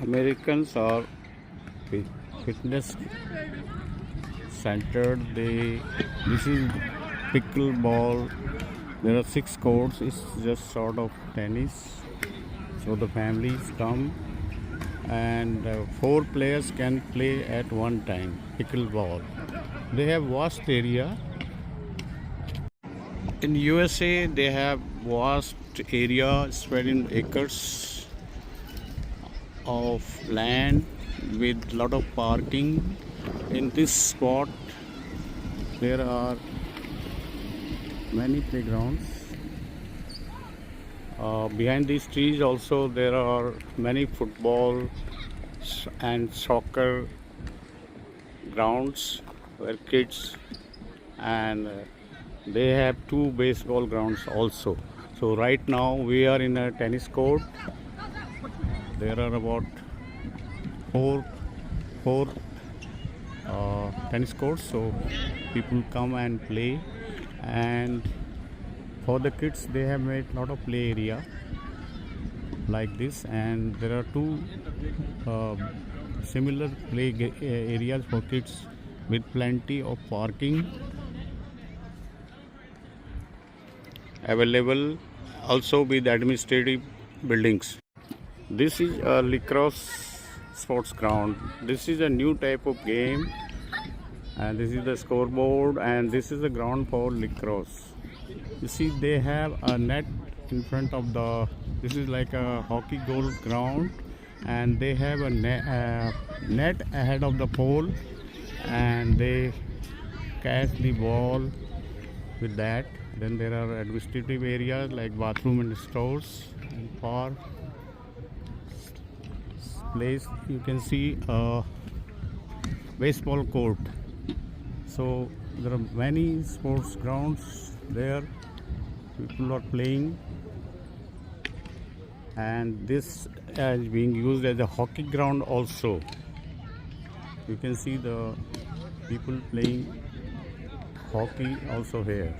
Americans are fitness centered. This is pickleball. There are 6 courts. It's just sort of tennis. So the families come and 4 players can play at one time. Pickleball. They have vast area. In USA, they have vast area spread in acres of land with lot of parking. In this spot, there are many playgrounds. Behind these trees also there are many football and soccer grounds where kids, and they have 2 baseball grounds also. So right now we are in a tennis court. There are about four tennis courts, so people come and play. And for the kids they have made a lot of play area like this, and there are 2 similar play areas for kids with plenty of parking available, also with administrative buildings. This is a lacrosse sports ground. This is a new type of game, and this is the scoreboard, and this is the ground for lacrosse. You see, they have a net in front of the, this is like a hockey goal ground, and they have a net ahead of the pole, and they catch the ball with that. Then there are administrative areas like bathroom and stores, and for place you can see a baseball court. So there are many sports grounds there, people are playing, and this is being used as a hockey ground also. You can see the people playing hockey also here.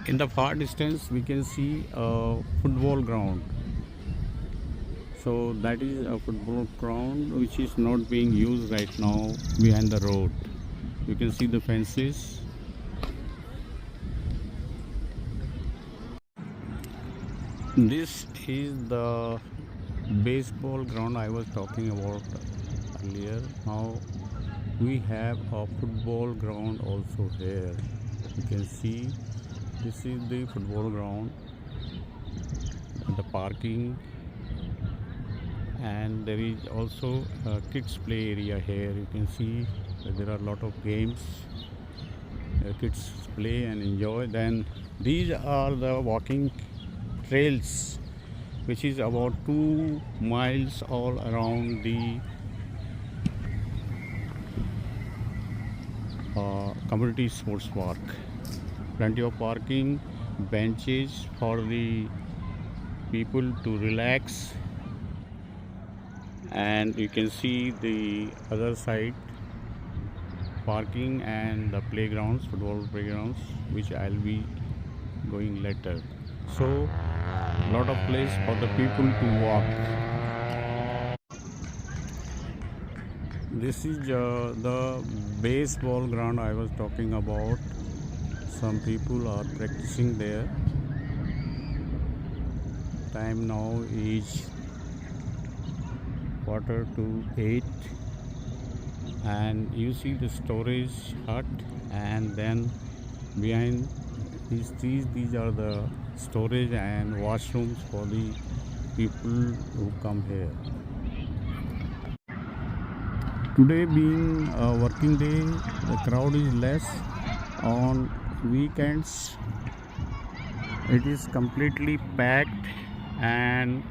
In the far distance we can see a football ground. So that is a football ground which is not being used right now behind the road. You can see the fences. This is the baseball ground I was talking about earlier. Now we have a football ground also here. You can see this is the football ground, the parking, and there is also a kids play area here. You can see that there are a lot of games kids play and enjoy. Then these are the walking trails, which is about 2 miles all around the community sports park. Plenty of parking, benches for the people to relax, and you can see the other side parking and the playgrounds, football playgrounds, which I'll be going later. So lot of place for the people to walk. This is the baseball ground I was talking about. Some people are practicing there. Time now is 7:45, and you see the storage hut, and then behind these trees, these are the storage and washrooms for the people who come here. Today being a working day, the crowd is less. On weekends it is completely packed, and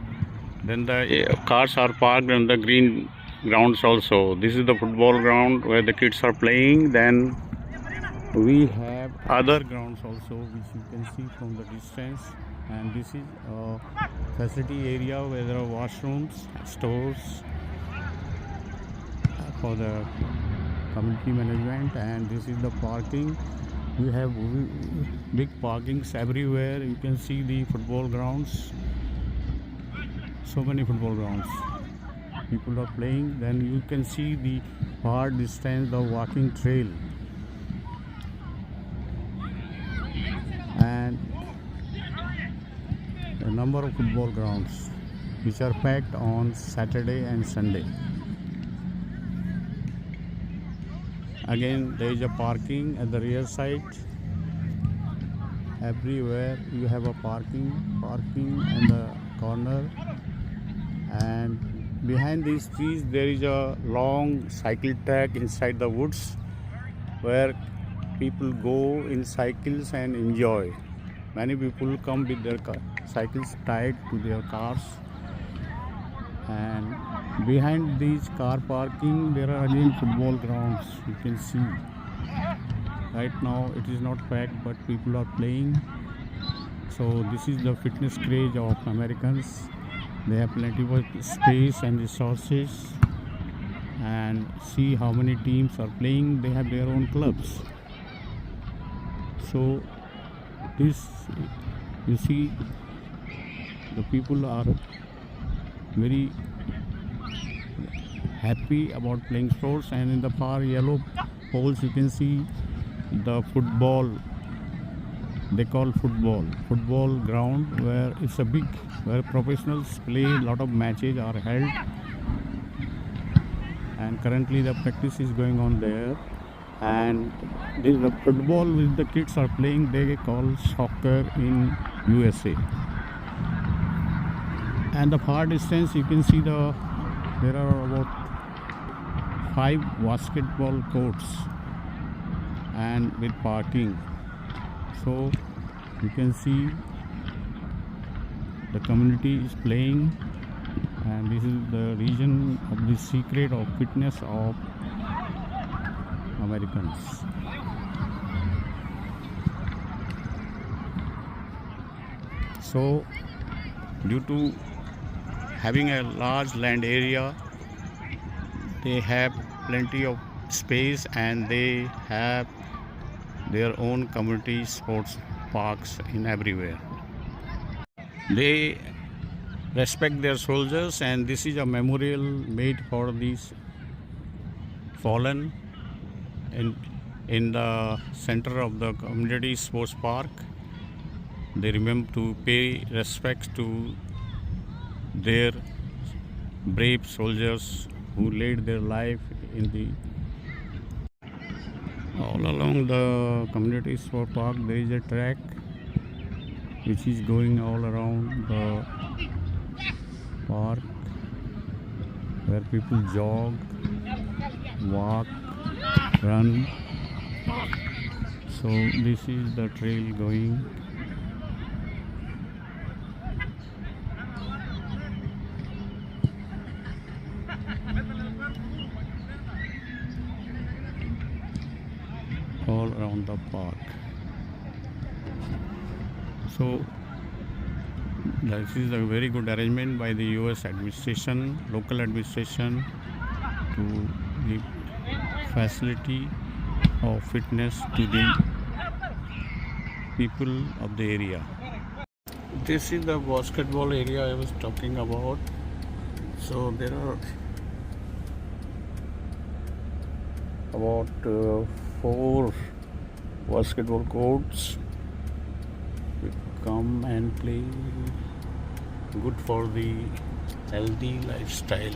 then the cars are parked on the green grounds also. This is the football ground where the kids are playing. Then we have other grounds also, which you can see from the distance, and this is a facility area where there are washrooms, stores for the community management, and this is the parking. We have big parkings everywhere. You can see the football grounds So many football grounds. People are playing. Then you can see the far distance, the walking trail, and the number of football grounds which are packed on Saturday and Sunday. Again, there is a parking at the rear side. Everywhere you have a parking in the corner, and behind these trees there is a long cycle track inside the woods where people go in cycles and enjoy. Many people come with their cycles tied to their cars, and behind these car parking there are again football grounds. You can see right now it is not packed, but people are playing. So this is the fitness craze of Americans. They have plenty of space and resources, and see how many teams are playing. They have their own clubs. So this, you see, the people are very happy about playing sports. And in the far yellow poles you can see the football, they call football ground, where it's a big, where professionals play. A lot of matches are held, and currently the practice is going on there. And this is the football which the kids are playing, they call soccer in USA. And the far distance you can see there are about 5 basketball courts and with parking. So you can see the community is playing, and this is the region of the secret of fitness of Americans. So due to having a large land area, they have plenty of space, and they have their own community sports parks in everywhere. They respect their soldiers, and this is a memorial made for these fallen in the center of the community sports park. They remember to pay respects to their brave soldiers who laid their life in the all along the community sport park. There is a track which is going all around the park, where people jog, walk, run. So this is the trail going. All around the park. So this is a very good arrangement by the US administration, local administration, to give facility of fitness to the people of the area. This is the basketball area I was talking about. So there are about 4 basketball courts. Come and play, good for the healthy lifestyle.